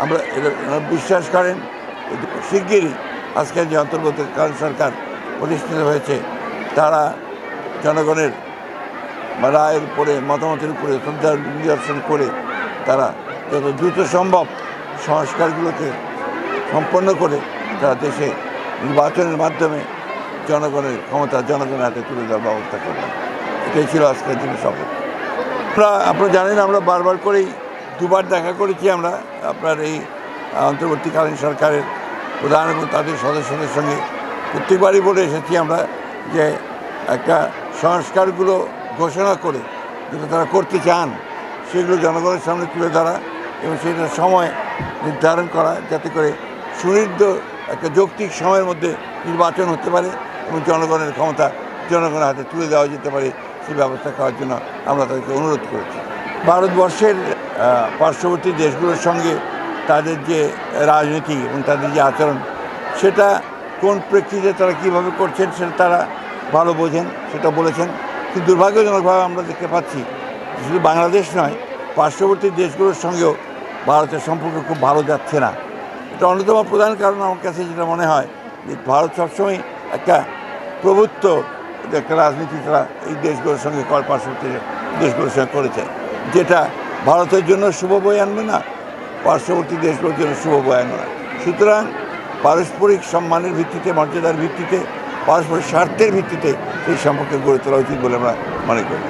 আমরা এটা বিশ্বাস করেন শিগগিরই আজকের যে অন্তর্বর্তীকালীন সরকার প্রতিষ্ঠিত হয়েছে তারা জনগণের রায়ের উপরে মতামতের উপরে শ্রদ্ধা নিদর্শন করে তারা যত দ্রুত সম্ভব সংস্কারগুলোকে সম্পন্ন করে তারা দেশে নির্বাচনের মাধ্যমে জনগণের ক্ষমতা জনগণের হাতে তুলে দেওয়ার ব্যবস্থা করবেন। এটাই ছিল আজকের দিনের শপথ। আপনারা জানেন আমরা বারবার করেই দুবার দেখা করেছি আমরা আপনার এই অন্তর্বর্তীকালীন সরকারের প্রধান এবং তাদের সদস্যদের সঙ্গে প্রত্যেকবারই বলে এসেছি আমরা যে একটা সংস্কারগুলো ঘোষণা করে যেটা তারা করতে চান সেগুলো জনগণের সামনে তুলে ধরা এবং সেটার সময় নির্ধারণ করা যাতে করে সুনির্দিষ্ট একটা যৌক্তিক সময়ের মধ্যে নির্বাচন হতে পারে এবং জনগণের ক্ষমতা জনগণের হাতে তুলে দেওয়া যেতে পারে সেই ব্যবস্থা করার জন্য আমরা তাদেরকে অনুরোধ করেছি। ভারতবর্ষের পার্শ্ববর্তী দেশগুলোর সঙ্গে তাদের যে রাজনীতি এবং তাদের যে আচরণ সেটা কোন প্রেক্ষিতে তারা কীভাবে করছেন সেটা তারা ভালো বোঝেন, সেটা বলেছেন। কিন্তু দুর্ভাগ্যজনকভাবে আমরা দেখতে পাচ্ছি শুধু বাংলাদেশ নয়, পার্শ্ববর্তী দেশগুলোর সঙ্গেও ভারতের সম্পর্ক খুব ভালো যাচ্ছে না। এটা অন্যতম প্রধান কারণ আমার কাছে যেটা মনে হয় যে ভারত সবসময় একটা প্রভুত্ব একটা রাজনীতি তারা এই দেশগুলোর সঙ্গে পার্শ্ববর্তী দেশগুলোর সঙ্গে করেছে, যেটা ভারতের জন্য শুভ বয়ে আনবে না, পার্শ্ববর্তী দেশগুলোর জন্য শুভ বয়ে আনবে না। সুতরাং পারস্পরিক সম্মানের ভিত্তিতে, মর্যাদার ভিত্তিতে, পারস্পরিক স্বার্থের ভিত্তিতে এই সম্পর্কে গড়ে তোলা উচিত বলে আমরা মনে করি।